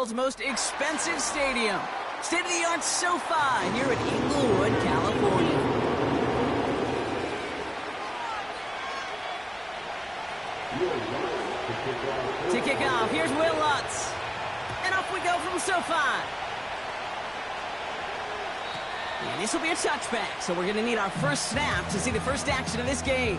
world's most expensive stadium. State-of-the-art SoFi here in Inglewood, California. To kick off, here's Will Lutz. And off we go from SoFi. And this will be a touchback, so we're going to need our first snap to see the first action of this game.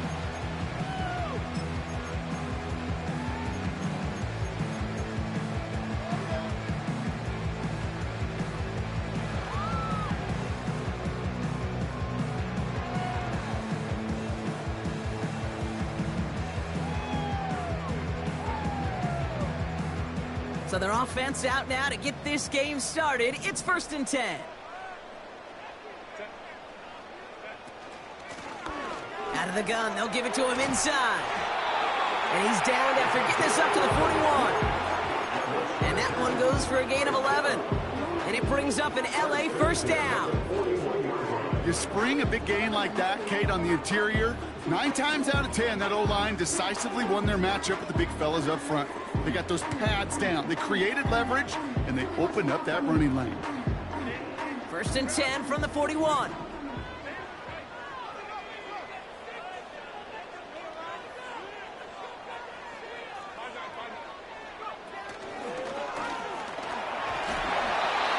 So their offense out now to get this game started. It's 1st and 10. Out of the gun, they'll give it to him inside. And he's down after getting this up to the 41. And that one goes for a gain of 11. And it brings up an LA first down. You spring a big gain like that, Kate, on the interior, 9 times out of 10, that O-line decisively won their matchup with the big fellas up front. They got those pads down. They created leverage, and they opened up that running lane. 1st and 10 from the 41.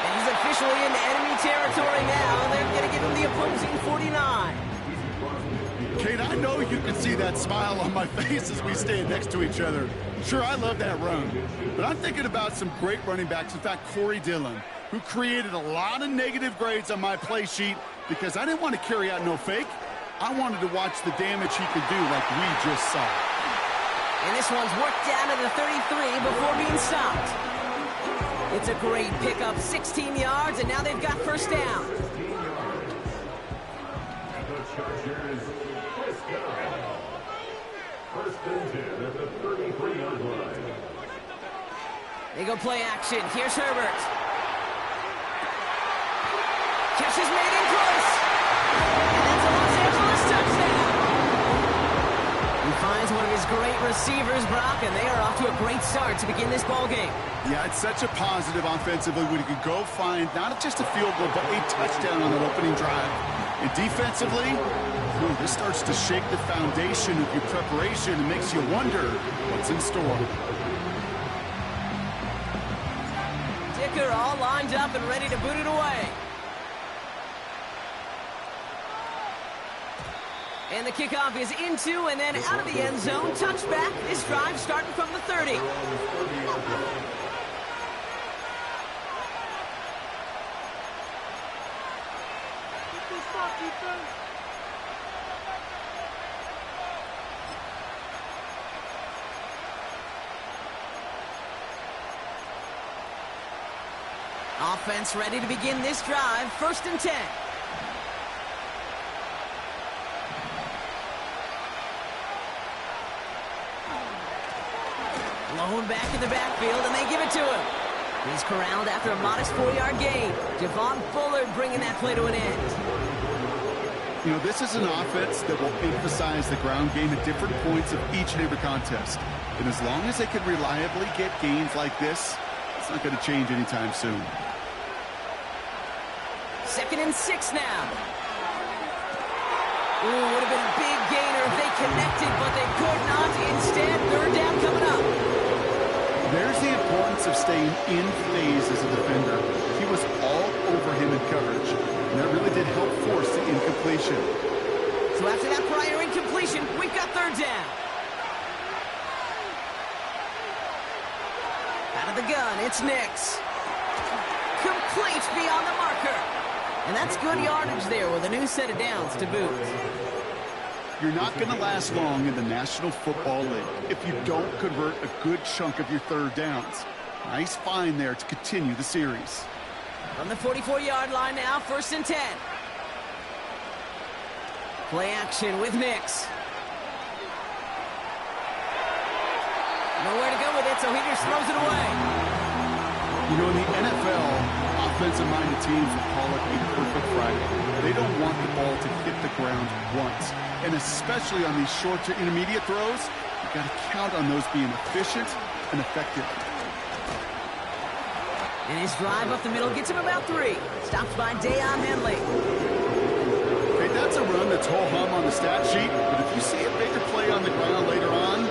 And he's officially into enemy territory now, and they're going to give him the opposing 49. Kate, I know you can see that smile on my face as we stand next to each other. Sure, I love that run, but I'm thinking about some great running backs. In fact, Corey Dillon, who created a lot of negative grades on my play sheet because I didn't want to carry out no fake. I wanted to watch the damage he could do like we just saw. And this one's worked down to the 33 before being stopped. It's a great pickup, 16 yards, and now they've got first down. They go play action. Here's Herbert. Catch is made in close. And that's a Los Angeles touchdown. He finds one of his great receivers, Brock, and they are off to a great start to begin this ball game. Yeah, it's such a positive offensively when you could go find not just a field goal, but a touchdown on that opening drive. And defensively, this starts to shake the foundation of your preparation and makes you wonder what's in store. Dicker all lined up and ready to boot it away. And the kickoff is into and then out of the end zone. Touchback. This drive starting from the 30. Offense ready to begin this drive. 1st and 10. Lone back in the backfield, and they give it to him. He's corralled after a modest 4-yard gain. Javon Fuller bringing that play to an end. You know, this is an offense that will emphasize the ground game at different points of each and every contest. And as long as they can reliably get gains like this, it's not going to change anytime soon. 2nd and 6 now. Ooh, would have been a big gainer if they connected, but they could not. Instead, 3rd down coming up. There's the importance of staying in phase as a defender. He was all over him in coverage, and that really did help force the incompletion. So after that prior incompletion, we've got 3rd down. Out of the gun, it's Nix. Complete beyond the marker. And that's good yardage there with a new set of downs to boot. You're not going to last long in the National Football League if you don't convert a good chunk of your 3rd downs. Nice find there to continue the series. From the 44-yard line now, 1st and 10. Play action with Nix. Nowhere to go with it, so he just throws it away. You know, in the NFL, offensive-minded teams will call it a perfect Friday. They don't want the ball to hit the ground once. And especially on these short to intermediate throws, you've got to count on those being efficient and effective. And his drive up the middle gets him about 3. Stopped by Deion Henley. Okay, that's a run that's ho-hum on the stat sheet, but if you see a bigger play on the ground later on,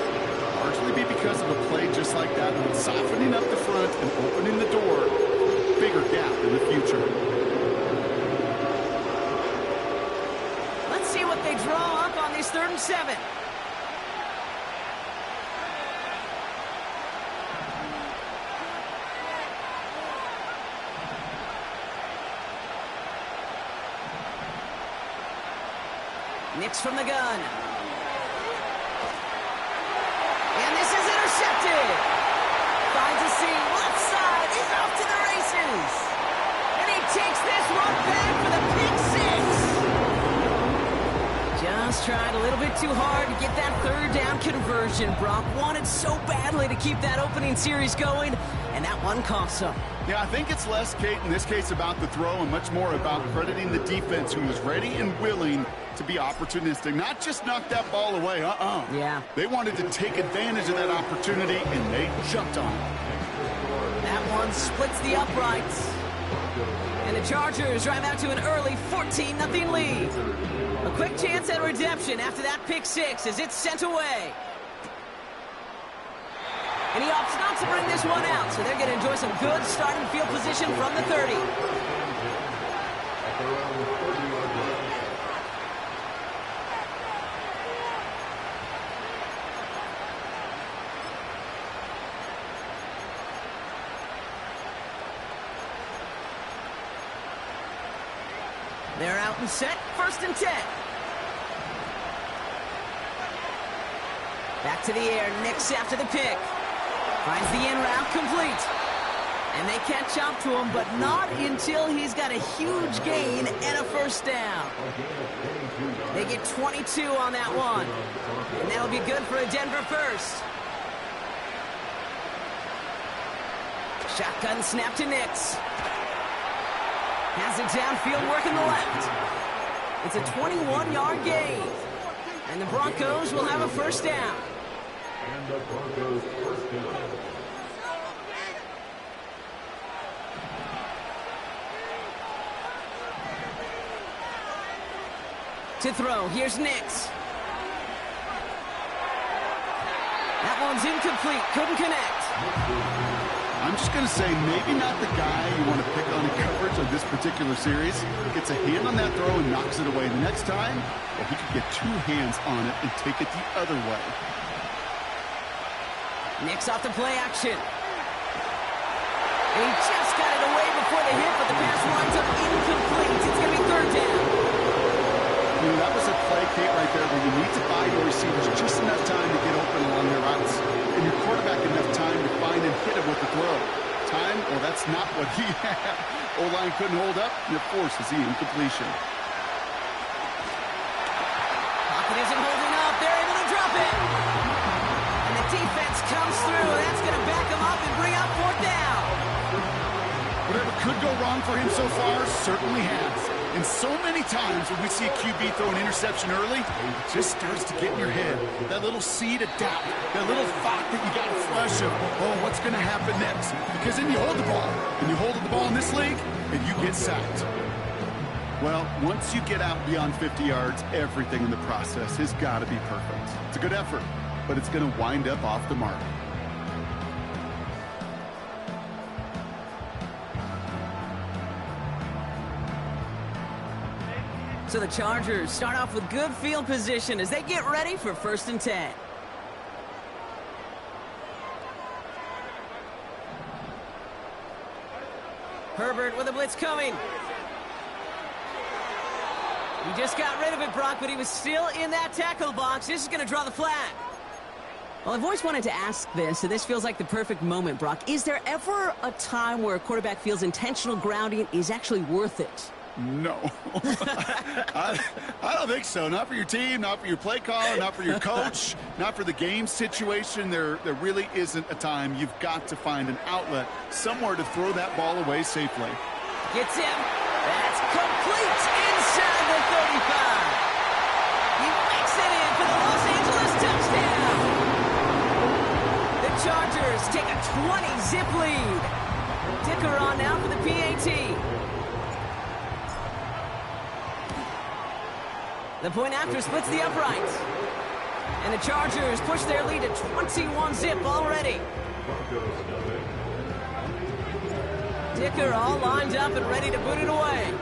largely be because of a play just like that, softening up the front and opening the door, bigger gap in the future. Let's see what they draw up on this 3rd and 7. Nix from the gun. And this is intercepted. Finds a seam left side. He's off to the races. And he takes this one back for the pick 6. Just tried a little bit too hard to get that 3rd down conversion. Brock wanted so badly to keep that opening series going, and that one costs him. Yeah, I think it's less, Kate, in this case about the throw and much more about crediting the defense who was ready and willing to be opportunistic. Not just knock that ball away, Yeah. They wanted to take advantage of that opportunity, and they jumped on it. That one splits the uprights. And the Chargers drive out to an early 14-0 lead. A quick chance at redemption after that pick 6 as it's sent away. And he opts not to bring this one out, so they're going to enjoy some good starting field position from the 30. They're out and set, 1st and 10. Back to the air, Nix after the pick. Finds the in route complete. And they catch up to him, but not until he's got a huge gain and a 1st down. They get 22 on that one. And that'll be good for a Denver 1st. Shotgun snap to Nix. Has it downfield, working the left. It's a 21-yard gain. And the Broncos will have a 1st down. And the Broncos 1st down. To throw, here's Nix. That one's incomplete, couldn't connect. I'm just going to say maybe not the guy you want to pick on in coverage of this particular series. Gets a hand on that throw and knocks it away. The next time, well, he could get 2 hands on it and take it the other way. Nix off the play action. He just got it away before the hit, but the pass winds up incomplete. It's going to be 3rd down. You know, that was a play, Kate, right there where you need to buy your receivers just enough time to get open along their routes. And your quarterback enough time to find and hit him with the throw. Time? Well, that's not what he had. O-line couldn't hold up, and it forces the incompletion. Pocket isn't holding up. They're able to drop it. And the defense comes through. That's going to back them up and bring up 4th down. Whatever could go wrong for him so far certainly has. And so many times when we see a QB throw an interception early, it just starts to get in your head. That little seed of doubt, that little thought that you got to flush of, oh, what's going to happen next? Because then you hold the ball, and you hold the ball in this league, and you get sacked. Well, once you get out beyond 50 yards, everything in the process has got to be perfect. It's a good effort, but it's going to wind up off the mark. So the Chargers start off with good field position as they get ready for 1st and 10. Herbert with a blitz coming. He just got rid of it, Brock, but he was still in that tackle box. This is going to draw the flag. Well, I've always wanted to ask this, and this feels like the perfect moment, Brock. Is there ever a time where a quarterback feels intentional grounding is actually worth it? No. I don't think so. Not for your team, not for your play caller, not for your coach, not for the game situation. There really isn't a time. You've got to find an outlet, somewhere to throw that ball away safely. Gets him. That's complete inside the 35. He makes it in for the Los Angeles touchdown. The Chargers take a 20-zip lead. Dicker on now for the PAT. The point after splits the uprights. And the Chargers push their lead to 21-zip already. Dicker all lined up and ready to boot it away.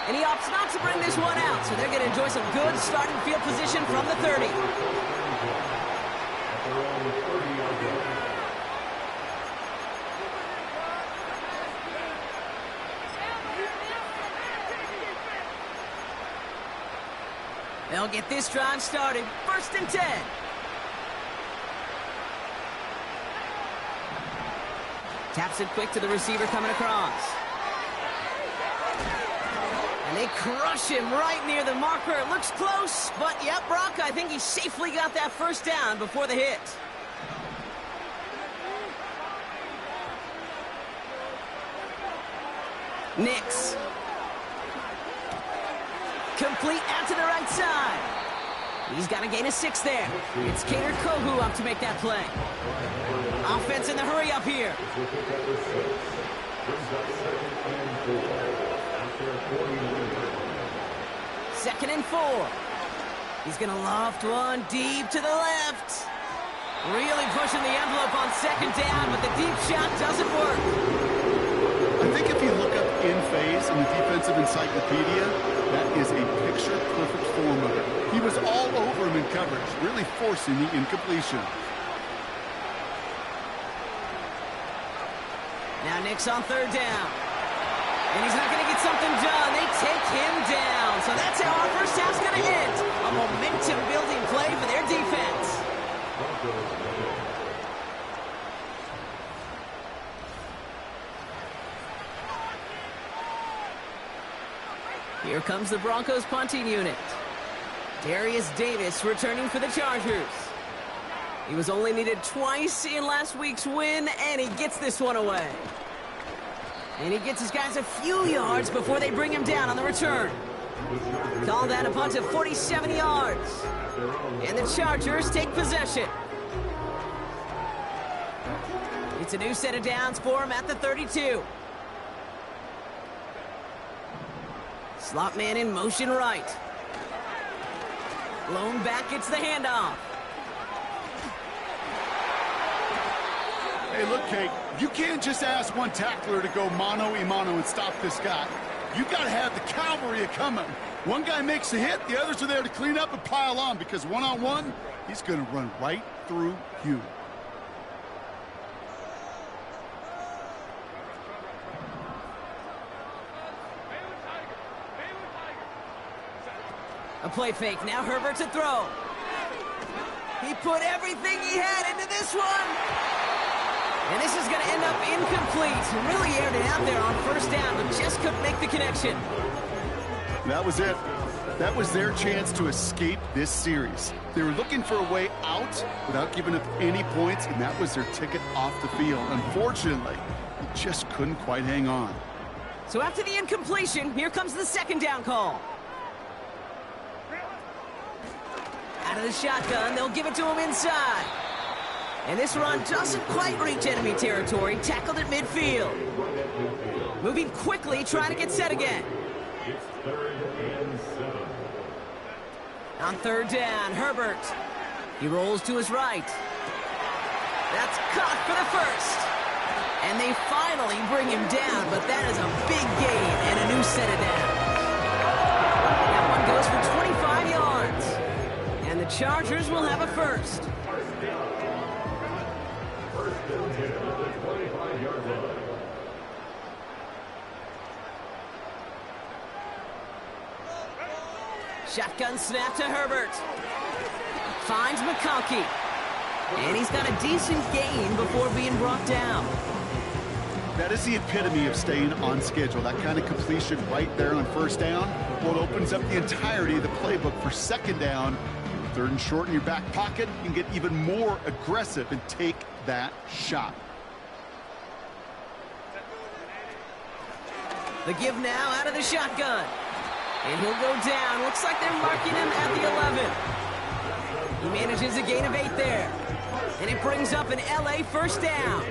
And he opts not to bring this one out, so they're going to enjoy some good starting field position from the 30. They'll get this drive started. 1st and 10. Taps it quick to the receiver coming across. And they crush him right near the marker. It looks close, but yep, Brock, I think he safely got that 1st down before the hit. Nix. Complete out to the right side. He's got a gain of 6 there. It's Kader Kohu up to make that play. Offense in the hurry up here. 2nd and 4. He's going to loft one deep to the left. Really pushing the envelope on 2nd down, but the deep shot doesn't work. I think if you look up in phase in the defensive encyclopedia, that is a picture-perfect form of it. He was all over him in coverage, really forcing the incompletion. Now Nix on 3rd down. And he's not going to get something done. They take him down. So that's how our first half's going to end. A momentum-building play for their defense. Here comes the Broncos punting unit. Darius Davis returning for the Chargers. He was only needed twice in last week's win, and he gets this one away. And he gets his guys a few yards before they bring him down on the return. Call that a punt of 47 yards. And the Chargers take possession. It's a new set of downs for him at the 32. Slot man in motion right. Blown back gets the handoff. Hey, look, Kate, you can't just ask one tackler to go mano-a-mano and stop this guy. You got to have the cavalry coming. One guy makes a hit, the others are there to clean up and pile on, because one-on-one, he's going to run right through you. A play fake. Now Herbert to throw. He put everything he had into this one. And this is going to end up incomplete. Really aired it out there on 1st down, but just couldn't make the connection. That was it. That was their chance to escape this series. They were looking for a way out without giving up any points, and that was their ticket off the field. Unfortunately, they just couldn't quite hang on. So after the incompletion, here comes the 2nd down call. Out of the shotgun, they'll give it to him inside. And this run doesn't quite reach enemy territory. Tackled at midfield. Moving quickly, trying to get set again. It's 3rd and 7. On 3rd down, Herbert. He rolls to his right. That's caught for the 1st. And they finally bring him down, but that is a big gain and a new set of downs. That one goes for 25 yards. And the Chargers will have a 1st. Shotgun snap to Herbert. Finds McConkey. And he's got a decent gain before being brought down. That is the epitome of staying on schedule. That kind of completion right there on 1st down. Well, it opens up the entirety of the playbook for 2nd down. 3rd and short in your back pocket. You can get even more aggressive and take that shot. The give now out of the shotgun. And he'll go down. Looks like they're marking him at the 11. He manages a gain of 8 there. And it brings up an LA first down.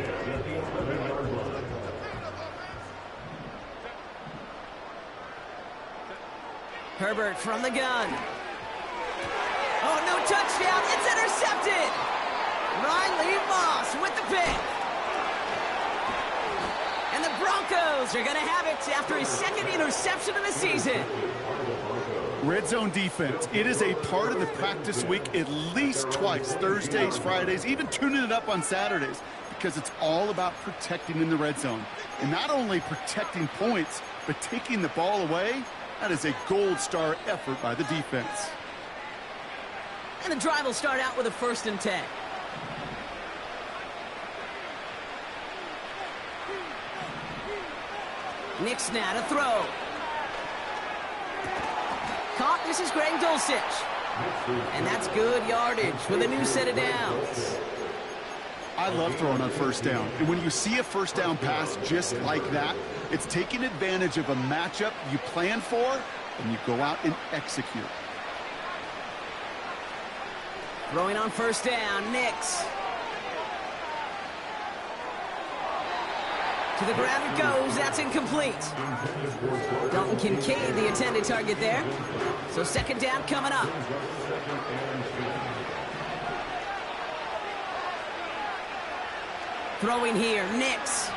Herbert from the gun. Oh, no touchdown. It's intercepted. Riley Moss with the pick. And the Broncos are going to have it after his second interception of the season. Red zone defense. It is a part of the practice week at least twice, Thursdays, Fridays, even tuning it up on Saturdays, because it's all about protecting in the red zone. And not only protecting points, but taking the ball away. That is a gold star effort by the defense. And the drive will start out with a 1st and 10. Nick's now to throw. Caught. This is Greg Dulcich. And that's good yardage with a new set of downs. I love throwing on 1st down. And when you see a 1st down pass just like that, it's taking advantage of a matchup you plan for, and you go out and execute. Throwing on 1st down, Nix. To the ground it goes. That's incomplete. Dalton Kincaid, the intended target there. So 2nd down coming up. Throwing here, Nix.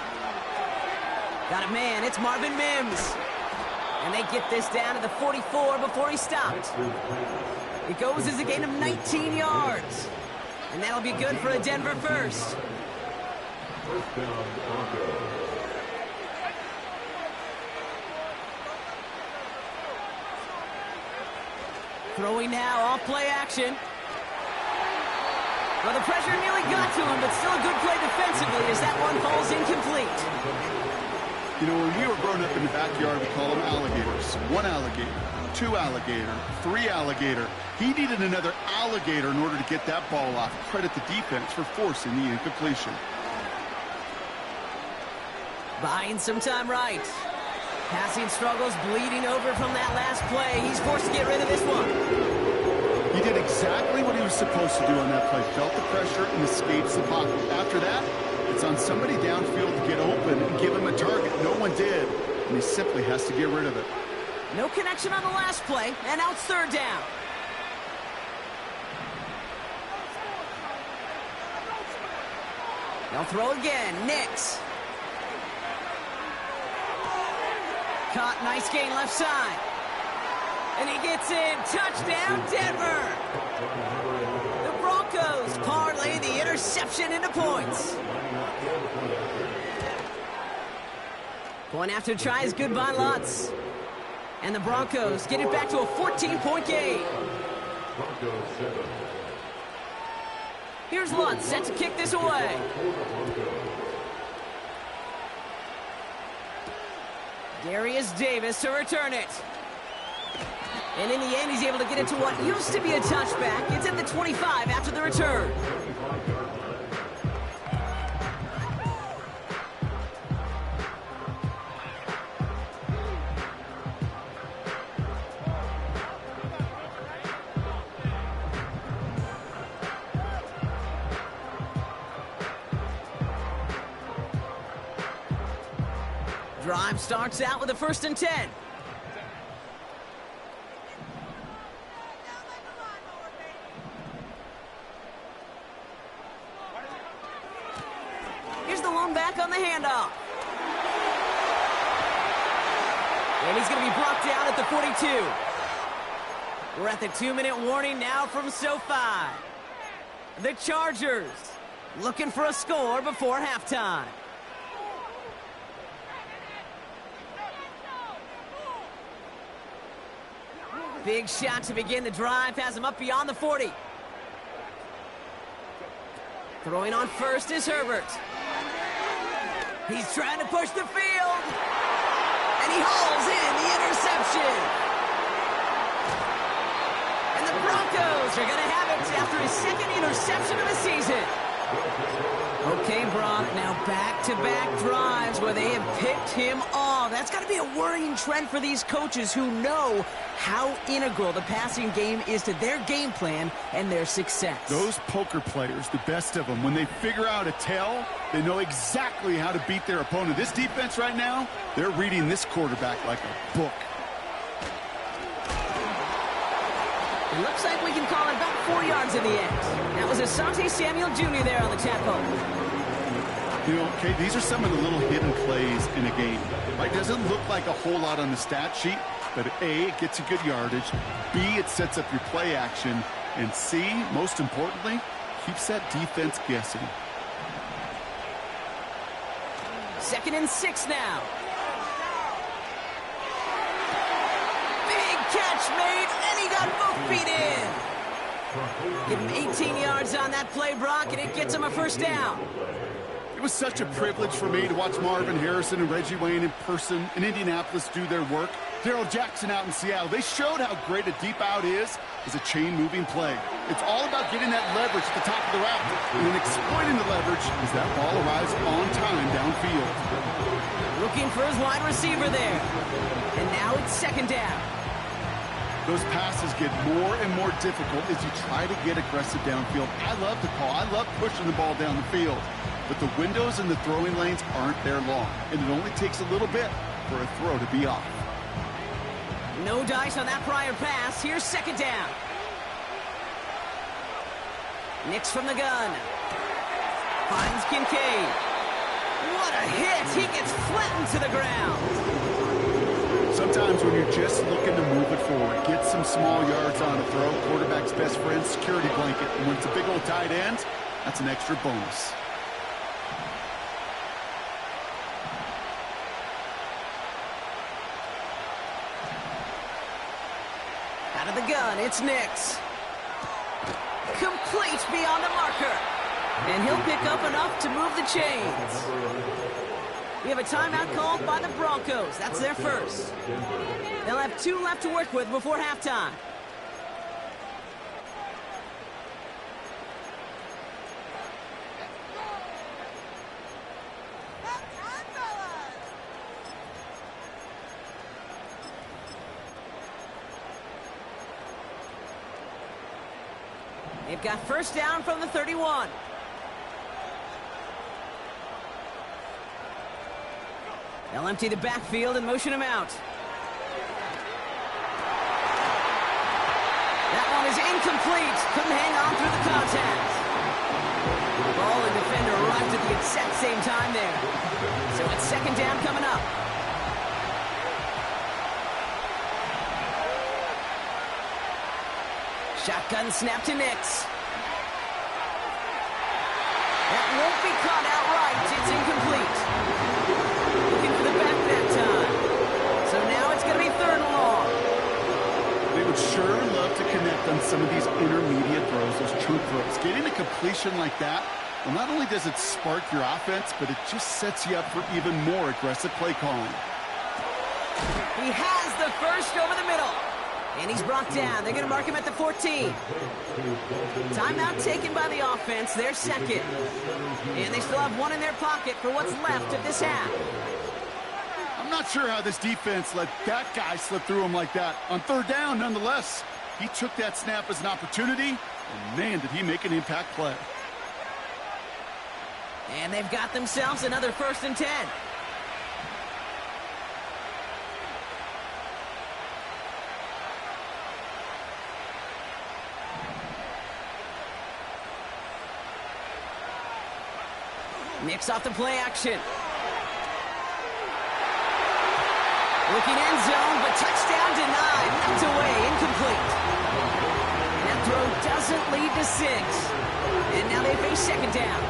Got a man, it's Marvin Mims. And they get this down to the 44 before he stopped. It goes as a gain of 19 yards. And that'll be good for a Denver first. Throwing now, off play action. Well, the pressure nearly got to him, but still a good play defensively as that one falls incomplete. You know, when we were growing up in the backyard, we call them alligators. 1 alligator, 2 alligator, 3 alligator. He needed another alligator in order to get that ball off. Credit the defense for forcing the incompletion. Buying some time right. Passing struggles, bleeding over from that last play. He's forced to get rid of this one. He did exactly what he was supposed to do on that play. Felt the pressure and escapes the pocket. After that, it's on somebody downfield to get open and give him a target. No one did, and he simply has to get rid of it. No connection on the last play, and now it's 3rd down. They'll throw again. Nix. Caught, nice gain left side. And he gets in. Touchdown, Denver. The Broncos parlay the interception into points. Going after tries good by Lutz. And the Broncos get it back to a 14-point game. Here's Lutz set to kick this away. Darius Davis to return it. And in the end, he's able to get it to what used to be a touchback. It's at the 25 after the return. Drive starts out with a 1st and 10. Here's the lone back on the handoff. And he's going to be brought down at the 42. We're at the 2-minute warning now from SoFi. The Chargers looking for a score before halftime. Big shot to begin the drive, has him up beyond the 40. Throwing on 1st is Herbert. He's trying to push the field. And he hauls in the interception. And the Broncos are going to have it after his 2nd interception of the season. Okay, Brock, now Now back-to-back drives where they have picked him off. That's got to be a worrying trend for these coaches who know how integral the passing game is to their game plan and their success. Those poker players, the best of them, when they figure out a tell, they know exactly how to beat their opponent. This defense right now, they're reading this quarterback like a book. It looks like we can call it about 4 yards in the end. That was Asante Samuel Jr. there on the tackle. You know, okay, these are some of the little hidden plays in a game. Right, doesn't look like a whole lot on the stat sheet, but A, it gets you good yardage. B, it sets up your play action. And C, most importantly, keeps that defense guessing. 2nd and 6 now. Big catch made, and he got both feet in. Give him 18 yards on that play, Brock, and it gets him a first down. It was such a privilege for me to watch Marvin Harrison and Reggie Wayne in person in Indianapolis do their work. Darrell Jackson out in Seattle. They showed how great a deep out is as a chain-moving play. It's all about getting that leverage at the top of the route and then exploiting the leverage as that ball arrives on time downfield. Looking for his wide receiver there. And now it's 2nd down. Those passes get more and more difficult as you try to get aggressive downfield. I love the call. I love pushing the ball down the field. But the windows in the throwing lanes aren't there long, and it only takes a little bit for a throw to be off. No dice on that prior pass. Here's 2nd down. Nix from the gun. Finds Kincaid. What a hit! He gets flattened to the ground. Sometimes when you're just looking to move it forward, get some small yards on a throw, quarterback's best friend, security blanket. And when it's a big old tight end, that's an extra bonus. Out of the gun, it's Nix. Complete beyond the marker. And he'll pick up enough to move the chains. We have a timeout called by the Broncos. That's their first. They'll have 2 left to work with before halftime. They've got first down from the 31. They'll empty the backfield and motion him out. That one is incomplete. Couldn't hang on through the contact. The ball and defender arrived at the exact same time there. So it's 2nd down coming up. Shotgun snap to Nix. That won't be caught outright. It's incomplete. Looking for the back that time. So now it's going to be 3rd and long. They would sure love to connect on some of these intermediate throws, those chunk throws. Getting a completion like that, well, not only does it spark your offense, but it just sets you up for even more aggressive play calling. He has the first over the middle. And he's brought down. They're going to mark him at the 14. Timeout taken by the offense. They're 2nd. And they still have 1 in their pocket for what's left of this half. I'm not sure how this defense let that guy slip through him like that. On 3rd down, nonetheless, he took that snap as an opportunity, and man, did he make an impact play. And they've got themselves another 1st and 10. Nix off the play action. Looking end zone, but touchdown denied. Knocked away, incomplete. And that throw doesn't lead to 6. And now they face 2nd down.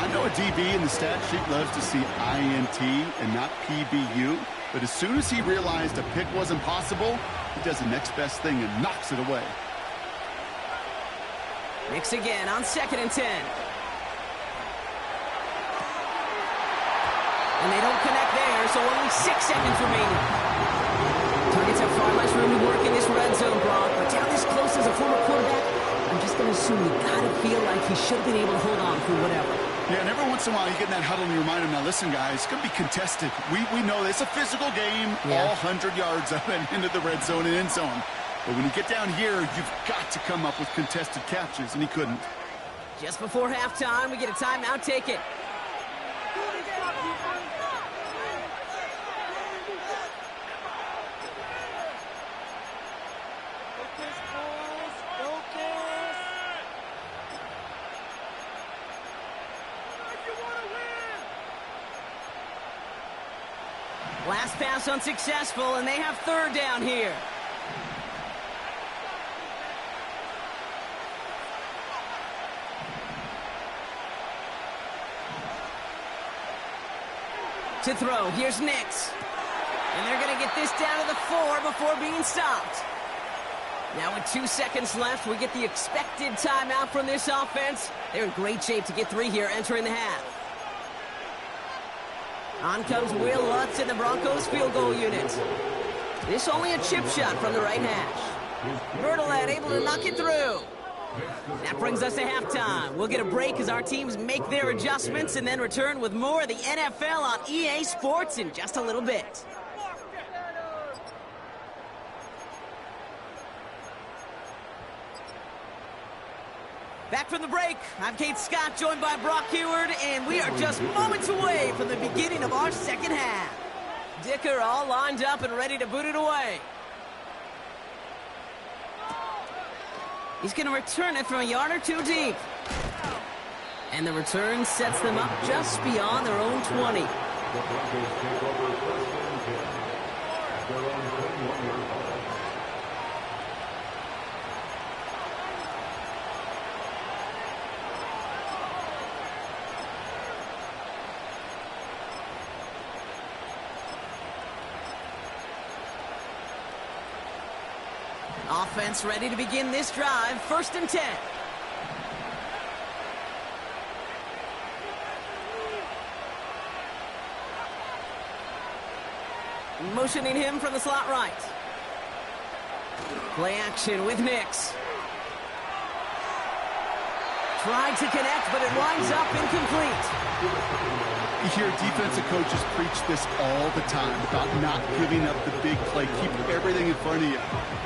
I know a DB in the stat sheet loves to see INT and not PBU, but as soon as he realized a pick wasn't possible, he does the next best thing and knocks it away. Nix again on 2nd and 10. And they don't connect there, so only 6 seconds remaining. Targets have far less room to work in this red zone, Brock, but down this close as a former quarterback, I'm just going to assume you got to feel like he should have been able to hold on through whatever. Yeah, and every once in a while you get in that huddle and you remind them, now listen, guys, it's going to be contested. We know it's a physical game, all 100 yards of it into the red zone and end zone. But when you get down here, you've got to come up with contested catches, and he couldn't. Just before halftime, we get a timeout. Take it. Last pass unsuccessful, and they have third down here. To throw, here's Nix. And they're going to get this down to the 4 before being stopped. Now with 2 seconds left, we get the expected timeout from this offense. They're in great shape to get 3 here entering the half. On comes Will Lutz in the Broncos field goal unit. This only a chip shot from the right hash. Bertolet able to knock it through. That brings us to halftime. We'll get a break as our teams make their adjustments and then return with more of the NFL on EA Sports in just a little bit. Back from the break, I'm Kate Scott, joined by Brock Heward, and we are just moments away from the beginning of our second half. Dicker all lined up and ready to boot it away. He's going to return it from a yard or 2 deep. And the return sets them up just beyond their own 20. The Broncos take over first and 10. Their own 21-yard line. Offense ready to begin this drive. First and 10. Motioning him from the slot right. Play action with Nix. Tried to connect, but it winds up incomplete. You hear defensive coaches preach this all the time about not giving up the big play. Keep everything in front of you.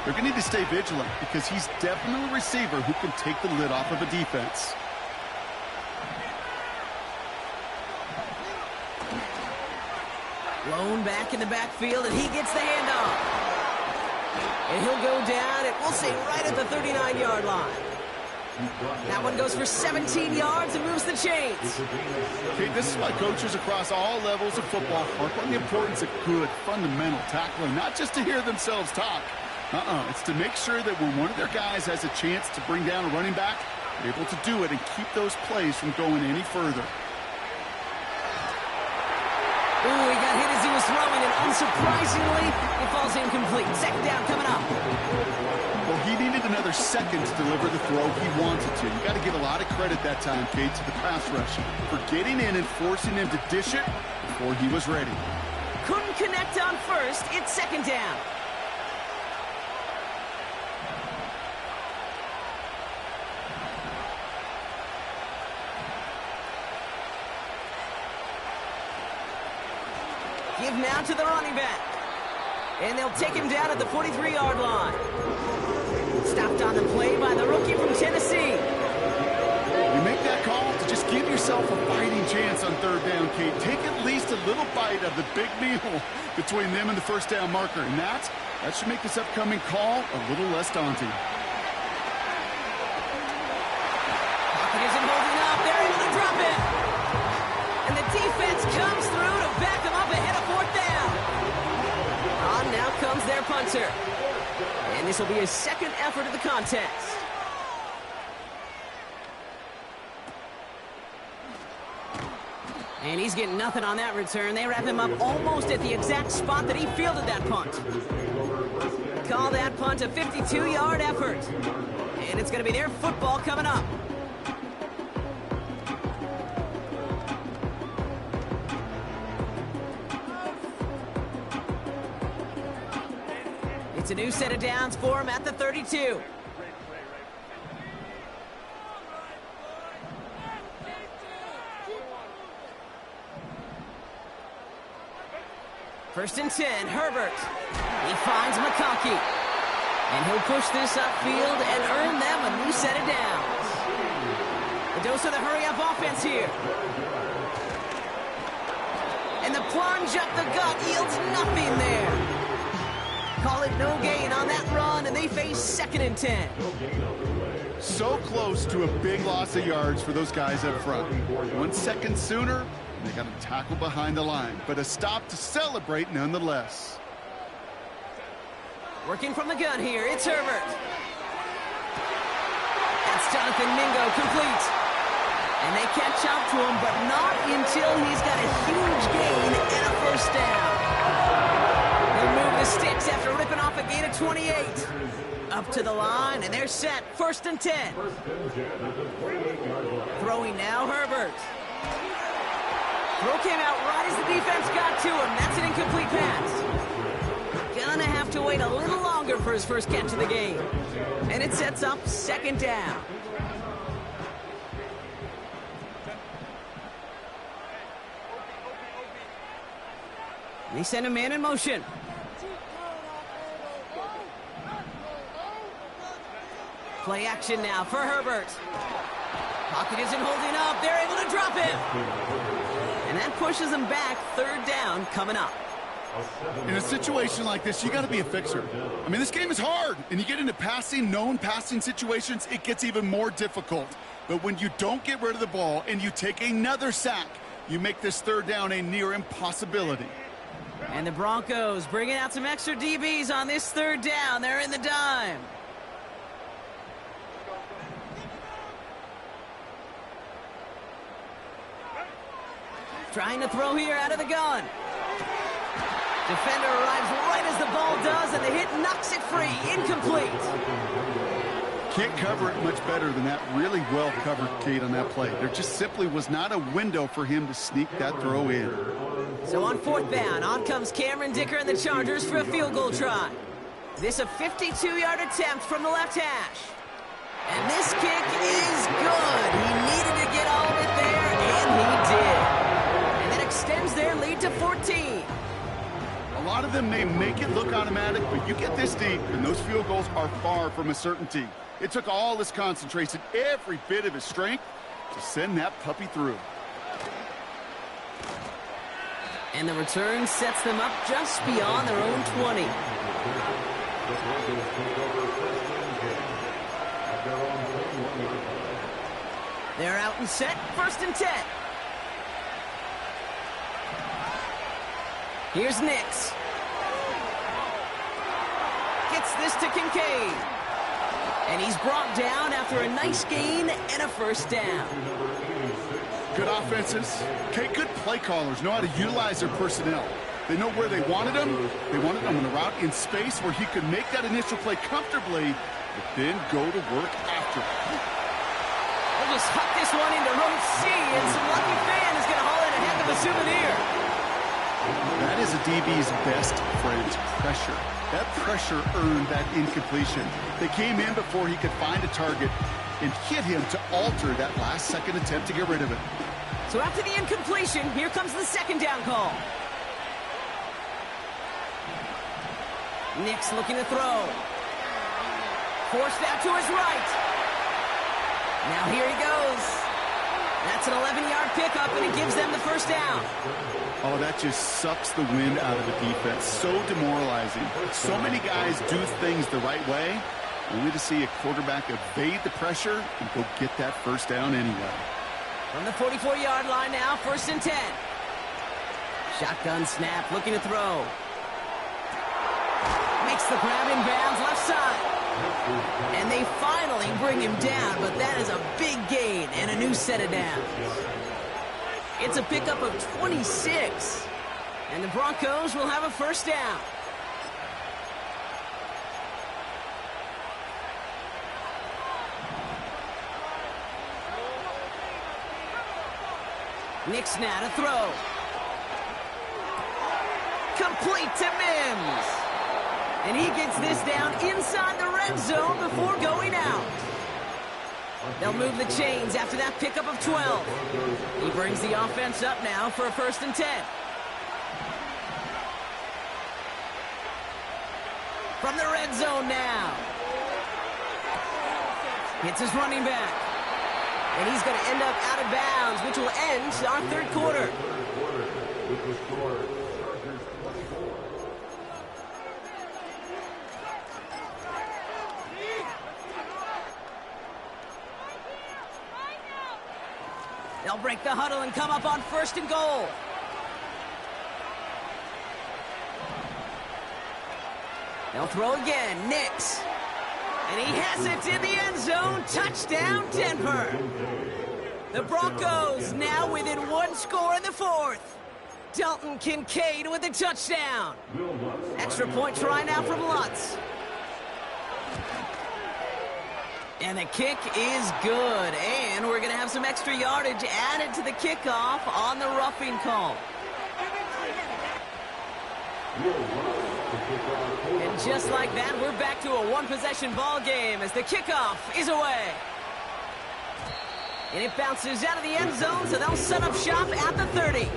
They're going to need to stay vigilant because he's definitely a receiver who can take the lid off of a defense. Blown back in the backfield, and he gets the handoff. And he'll go down, and we'll say right at the 39-yard line. That one goes for 17 yards and moves the chains. Okay, this is why coaches across all levels of football harp on the importance of good, fundamental tackling, not just to hear themselves talk. It's to make sure that when one of their guys has a chance to bring down a running back, they're able to do it and keep those plays from going any further. Ooh, he got hit as he was throwing, and unsurprisingly, it falls incomplete. Second down coming up. Well, he needed another second to deliver the throw he wanted to. You got to give a lot of credit that time, Kate, to the pass rush for getting in and forcing him to dish it before he was ready. Couldn't connect on first. It's second down. Give now to the running back. And they'll take him down at the 43-yard line. Stopped on the play by the rookie from Tennessee. You make that call to just give yourself a fighting chance on third down, Kate. Take at least a little bite of the big meal between them and the first down marker. And that should make this upcoming call a little less daunting. Pocket isn't holding up. They're able to drop it. And the defense comes through to back them up ahead of fourth down. On now comes their punter. And this will be his second effort of the contest. And he's getting nothing on that return. They wrap him up almost at the exact spot that he fielded that punt. Call that punt a 52-yard effort. And it's going to be their football coming up. It's a new set of downs for him at the 32. First and 10, Herbert. He finds McConkey. And he'll push this upfield and earn them a new set of downs. The dose of the hurry-up offense here. And the plunge up the gut yields nothing there. Call it no gain on that run, and they face 2nd and 10. So close to a big loss of yards for those guys up front. 1 second sooner, and they got to tackle behind the line. But a stop to celebrate nonetheless. Working from the gun here, it's Herbert. That's Jonathan Mingo, complete. And they catch up to him, but not until he's got a huge gain and a first down. He'll move the sticks after ripping off a gain of 28. Up to the line, and they're set. 1st and 10. Throwing now, Herbert. Throw came out right as the defense got to him. That's an incomplete pass. Gonna have to wait a little longer for his first catch of the game. And it sets up 2nd down. They send a man in motion. Play action now for Herbert. Pocket isn't holding up. They're able to drop him. And that pushes them back. 3rd down coming up. In a situation like this, you got to be a fixer. I mean, this game is hard, and you get into known passing situations, it gets even more difficult. But when you don't get rid of the ball and you take another sack, you make this 3rd down a near impossibility. And the Broncos bringing out some extra DBs on this 3rd down. They're in the dime. Trying to throw here out of the gun. Defender arrives right as the ball does, and the hit knocks it free. Incomplete. Can't cover it much better than that. Really well covered, Kate, on that play. There just simply was not a window for him to sneak that throw in. So on 4th down, on comes Cameron Dicker and the Chargers for a field goal try. This a 52-yard attempt from the left hash. And this kick is good. He needed to get all of it there, and he did. And that extends their lead to 14. A lot of them may make it look automatic, but you get this deep, and those field goals are far from a certainty. It took all his concentration, every bit of his strength, to send that puppy through. And the return sets them up just beyond their own 20. They're out and set. 1st and 10. Here's Nix. Gets this to Kincaid. And he's brought down after a nice gain and a first down. Good offenses. Okay, good play callers know how to utilize their personnel. They know where they wanted them. They wanted them on a route in space where he could make that initial play comfortably, but then go to work after it. They'll just huck this one into row C, and some lucky fan is going to haul in a heck of a souvenir. That is a DB's best friend, pressure. That pressure earned that incompletion. They came in before he could find a target and hit him to alter that last-second attempt to get rid of it. So after the incompletion, here comes the 2nd down call. Nix looking to throw. Forced out to his right. Now here he goes. That's an 11-yard pickup, and it gives them the first down. Oh, that just sucks the wind out of the defense. So demoralizing. So many guys do things the right way, only to see a quarterback evade the pressure and go get that first down anyway. From the 44-yard line now, 1st and 10. Shotgun snap, looking to throw. Makes the grab in bounds, left side. And they finally bring him down, but that is a big gain and a new set of downs. It's a pickup of 26. And the Broncos will have a first down. Nix now to throw. Complete to Mims. And he gets this down inside the red zone before going out. They'll move the chains after that pickup of 12. He brings the offense up now for a 1st and 10. From the red zone now. Hits his running back. And he's going to end up out of bounds, which will end our third quarter. They'll break the huddle and come up on 1st and goal. They'll throw again. Nix. And he has it in the end zone. Touchdown, Denver. The Broncos now within 1 score in the 4th. Dalton Kincaid with a touchdown. Extra point try now from Lutz. And the kick is good. And we're going to have some extra yardage added to the kickoff on the roughing call. And just like that, we're back to a one-possession ball game as the kickoff is away. And it bounces out of the end zone, so they'll set up shop at the 30.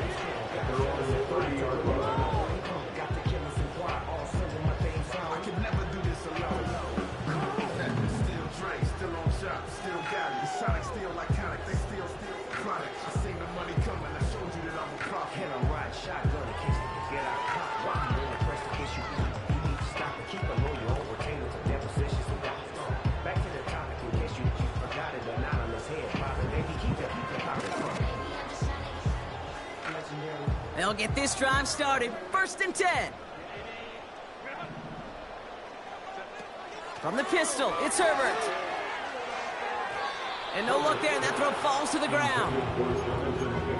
They'll get this drive started. 1st and 10. From the pistol, it's Herbert. And no look there, and that throw falls to the ground.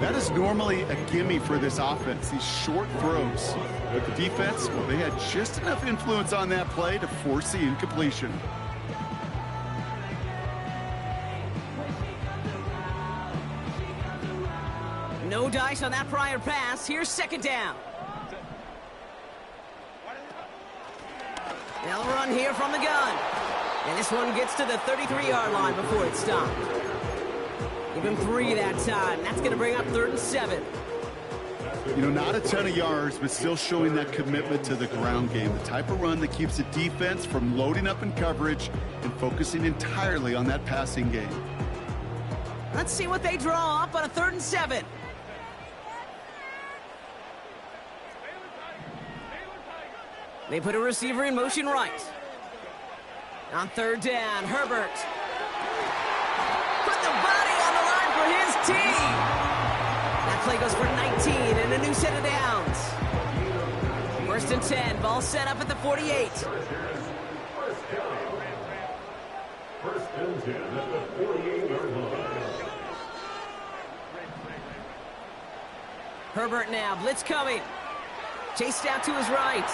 That is normally a gimme for this offense, these short throws. But the defense, well, they had just enough influence on that play to force the incompletion. No dice on that prior pass. Here's 2nd down. They'll run here from the gun. And this one gets to the 33-yard line before it's stopped. Give him 3 that time. That's going to bring up 3rd and 7. You know, not a ton of yards, but still showing that commitment to the ground game. The type of run that keeps the defense from loading up in coverage and focusing entirely on that passing game. Let's see what they draw up on a 3rd and 7. They put a receiver in motion right. On 3rd down, Herbert. Put the body on the line for his team. That play goes for 19 and a new set of downs. 1st and 10, ball set up at the 48. 1st and 10 at the 48-yard line. Herbert now, blitz coming. Chased out to his right.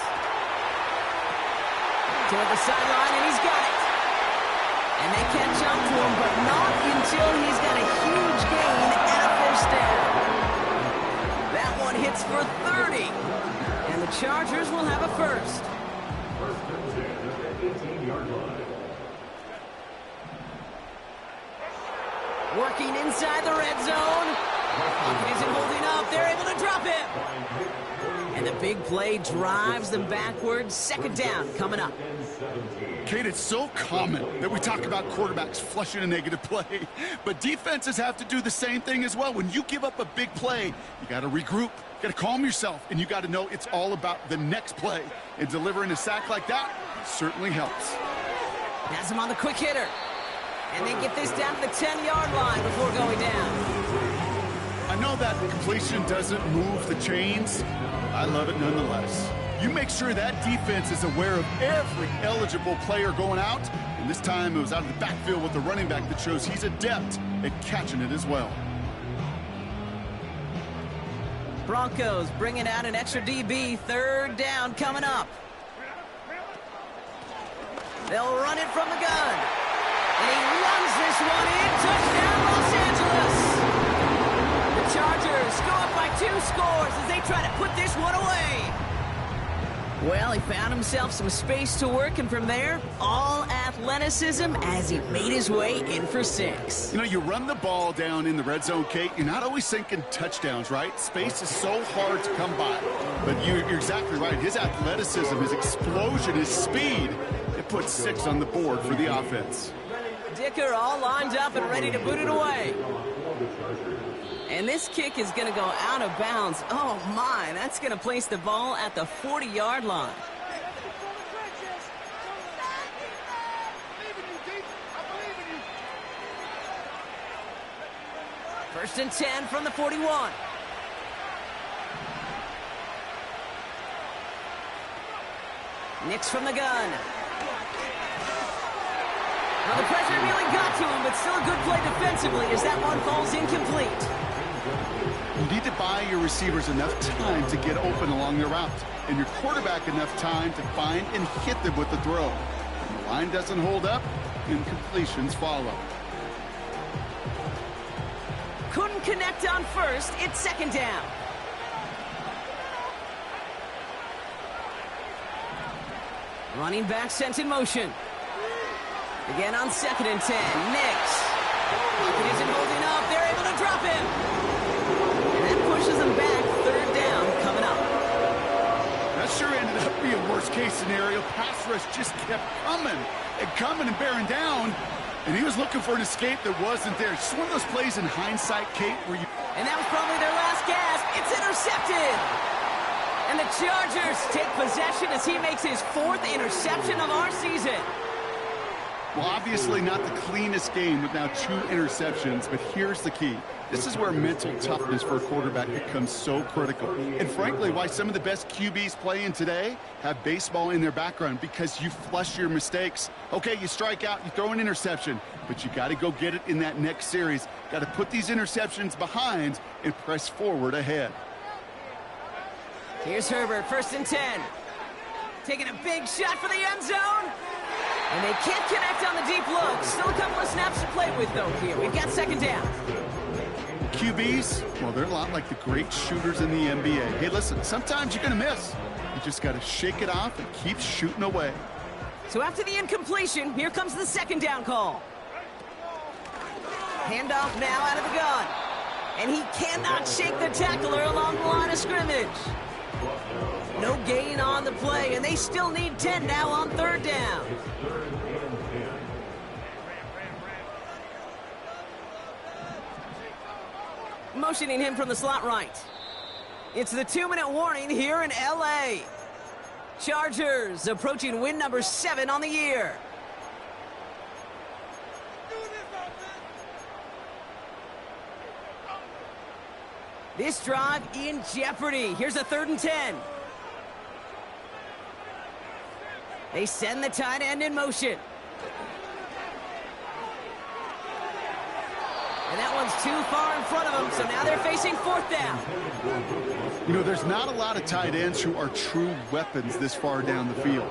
Toward the sideline, and he's got it. And they catch up to him, but not until he's got a huge gain and a 1st down. That one hits for 30. And the Chargers will have a 1st. 1st and 10 at the 18-yard line. Working inside the red zone. Pocket isn't holding up. They're able to drop him. And the big play drives them backwards. 2nd down coming up. Kate, it's so common that we talk about quarterbacks flushing a negative play, but defenses have to do the same thing as well. When you give up a big play, you got to regroup, you got to calm yourself, and you got to know it's all about the next play. And delivering a sack like that certainly helps. Has him on the quick hitter. And they get this down to the 10-yard line before going down. I know that completion doesn't move the chains. I love it nonetheless. You make sure that defense is aware of every eligible player going out. And this time it was out of the backfield with the running back that shows he's adept at catching it as well. Broncos bringing out an extra DB. 3rd down coming up. They'll run it from the gun. And he runs this one in. Touchdown, Los Angeles. The Chargers go up by 2 scores as they try to put this one away. Well, he found himself some space to work, and from there, all athleticism as he made his way in for 6. You know, you run the ball down in the red zone, Kate, you're not always thinking touchdowns, right? Space is so hard to come by. But you're exactly right. His athleticism, his explosion, his speed, it puts 6 on the board for the offense. Dicker all lined up and ready to boot it away. And this kick is going to go out of bounds. Oh, my. That's going to place the ball at the 40-yard line. First and 10 from the 41. Nix from the gun. Well, the pressure really got to him, but still a good play defensively as that one falls incomplete. You need to buy your receivers enough time to get open along their route, and your quarterback enough time to find and hit them with the throw. When the line doesn't hold up, incompletions follow. Couldn't connect on first. It's second down. Running back sent in motion. Again on second and 10. Nix. Pocket isn't holding up. They're able to drop him. And that pushes them back. Third down coming up. That sure ended up being worst case scenario. Pass rush just kept coming and bearing down. And he was looking for an escape that wasn't there. Just one of those plays in hindsight, Kate, where you... And that was probably their last gasp. It's intercepted. And the Chargers take possession as he makes his 4th interception of our season. Well, obviously not the cleanest game with now 2 interceptions, but here's the key. This is where mental toughness for a quarterback becomes so critical. And frankly, why some of the best QBs playing today have baseball in their background, because you flush your mistakes. Okay, you strike out, you throw an interception, but you got to go get it in that next series. Got to put these interceptions behind and press forward ahead. Here's Herbert, first and 10. Taking a big shot for the end zone. And they can't connect on the deep look. Still a couple of snaps to play with, though, here. We've got second down. QBs, well, they're a lot like the great shooters in the NBA. Hey, listen, sometimes you're going to miss. You just got to shake it off and keep shooting away. So after the incompletion, here comes the second down call. Handoff now out of the gun. And he cannot shake the tackler along the line of scrimmage. No gain on the play, and they still need 10 now on third down. Motioning him from the slot right. It's the 2-minute warning here in L.A. Chargers approaching win number 7 on the year. This drive in jeopardy. Here's a 3rd and 10. They send the tight end in motion. And that one's too far in front of them, so now they're facing 4th down. You know, there's not a lot of tight ends who are true weapons this far down the field.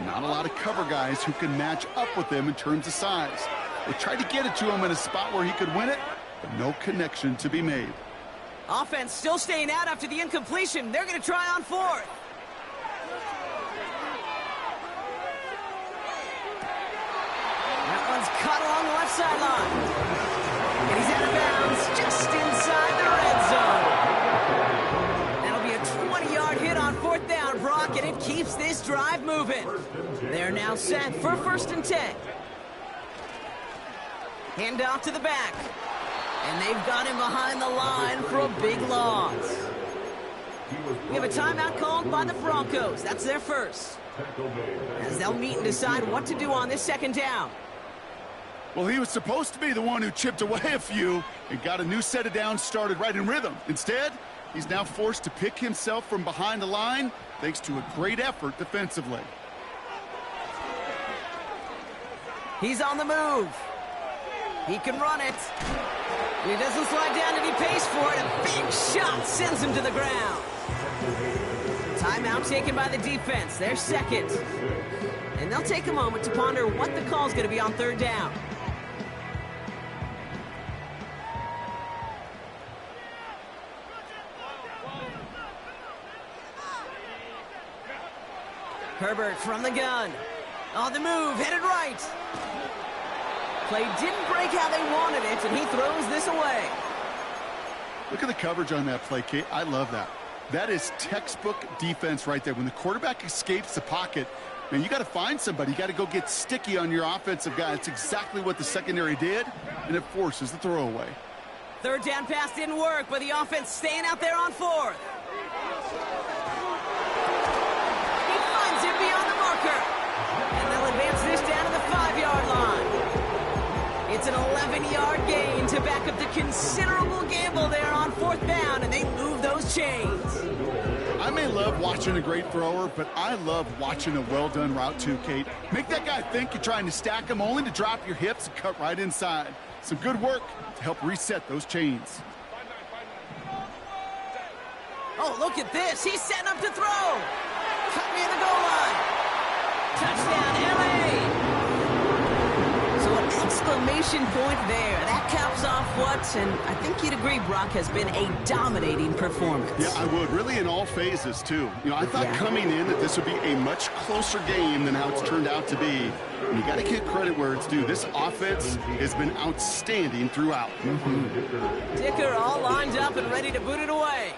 Not a lot of cover guys who can match up with them in terms of size. They tried to get it to him in a spot where he could win it, but no connection to be made. Offense still staying out after the incompletion. They're going to try on 4th. That one's cut along the left sideline. And he's out of bounds just inside the red zone. That'll be a 20-yard hit on 4th down, Brock, and it keeps this drive moving. They're now set for 1st and 10. Hand off to the back. And they've got him behind the line for a big loss. We have a timeout called by the Broncos. That's their first. As they'll meet and decide what to do on this second down. Well, he was supposed to be the one who chipped away a few and got a new set of downs started right in rhythm. Instead, he's now forced to pick himself from behind the line thanks to a great effort defensively. He's on the move. He can run it. He doesn't slide down and he pays for it. A big shot sends him to the ground. Timeout taken by the defense. They're second. And they'll take a moment to ponder what the call's going to be on 3rd down. Herbert from the gun. On the move, headed right. Play didn't break how they wanted it, and he throws this away. Look at the coverage on that play, Kate. I love that. That is textbook defense right there. When the quarterback escapes the pocket, man, you got to find somebody. You got to go get sticky on your offensive guy. It's exactly what the secondary did, and it forces the throwaway. Third down pass didn't work, but the offense staying out there on fourth. He finds him beyond the marker. And they'll advance this down to the 5-yard line. It's an 11-yard gain to back up the considerable gamble there on fourth down, and they move those chains. I may love watching a great thrower, but I love watching a well-done route too, Kate. Make that guy think you're trying to stack him, only to drop your hips and cut right inside. Some good work to help reset those chains. Oh, look at this. He's setting up to throw. Cut near the goal line. Touchdown, L.A. So an exclamation point there. That caps off what, and I think you'd agree, Brock, has been a dominating performance. Yeah, I would. Really in all phases, too. You know, I thought coming in that this would be a much closer game than how it's turned out to be. And you got to give credit where it's due. This offense has been outstanding throughout. Dicker all lined up and ready to boot it away.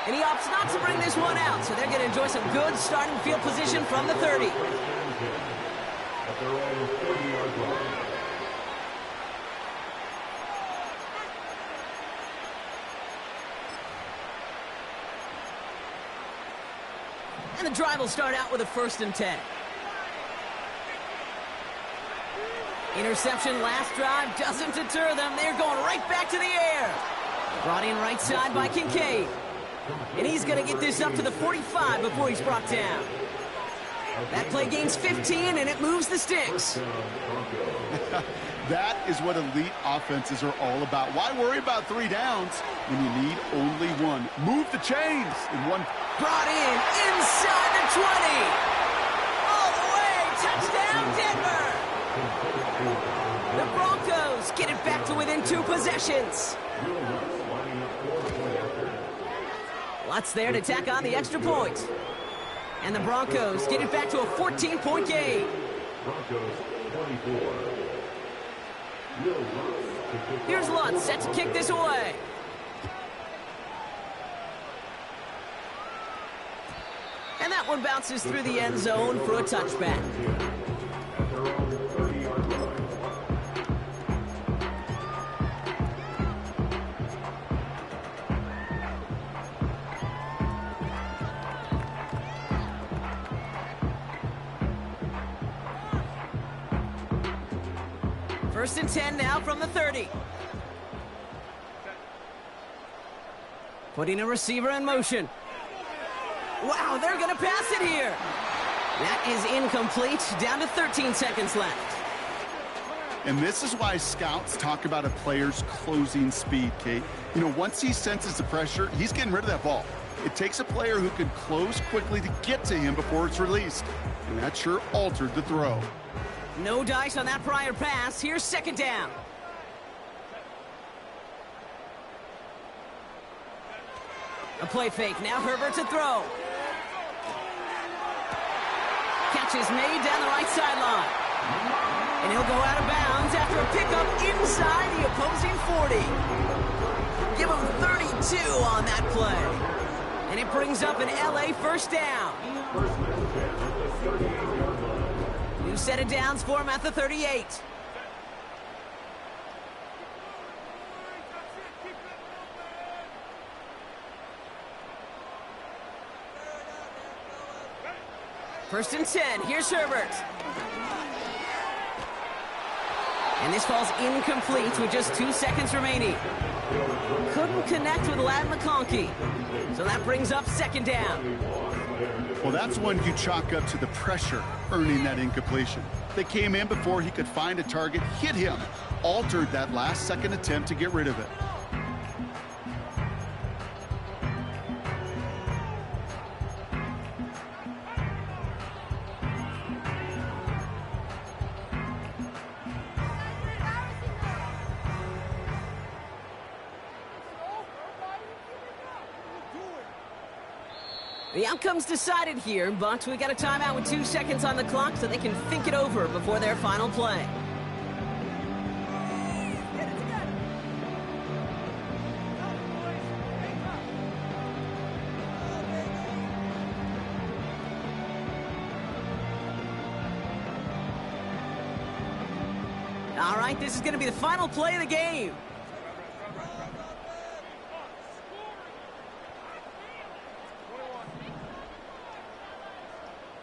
And he opts not to bring this one out, so they're going to enjoy some good starting field position from the 30. At their own 30-yard line. And the drive will start out with a 1st and 10. Interception last drive doesn't deter them. They're going right back to the air. Brought in right side by Kincaid. And he's going to get this up to the 45 before he's brought down. That play gains 15, and it moves the sticks. That is what elite offenses are all about. Why worry about 3 downs when you need only 1? Move the chains in one. Brought in inside the 20. All the way. Touchdown, Denver. The Broncos get it back to within 2 possessions. Lutz there to tack on the extra point. And the Broncos get it back to a 14-point game. Here's Lutz set to kick this away. And that one bounces through the end zone for a touchback. First and 10 now from the 30. Putting a receiver in motion. Wow, they're going to pass it here. That is incomplete. Down to 13 seconds left. And this is why scouts talk about a player's closing speed, Kate. You know, once he senses the pressure, he's getting rid of that ball. It takes a player who can close quickly to get to him before it's released. And that sure altered the throw. No dice on that prior pass. Here's 2nd down. A play fake. Now Herbert to throw. Catch is made down the right sideline. And he'll go out of bounds after a pickup inside the opposing 40. Give him 32 on that play. And it brings up an LA 1st down. New set of downs for him at the 38. First and 10. Here's Herbert. And this falls incomplete with just 2 seconds remaining. Couldn't connect with Ladd McConkey. So that brings up 2nd down. Well, that's one you chalk up to the pressure earning that incompletion. They came in before he could find a target, hit him, altered that last-second attempt to get rid of it. The outcome's decided here, but we got a timeout with 2 seconds on the clock so they can think it over before their final play. All right, this is going to be the final play of the game.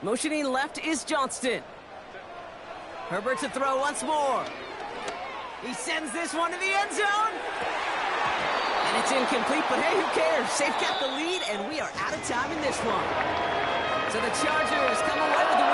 Motioning left is Johnston. Herbert to throw once more. He sends this one to the end zone. And it's incomplete, but hey, who cares? They've got the lead, and we are out of time in this one. So the Chargers come away with the win.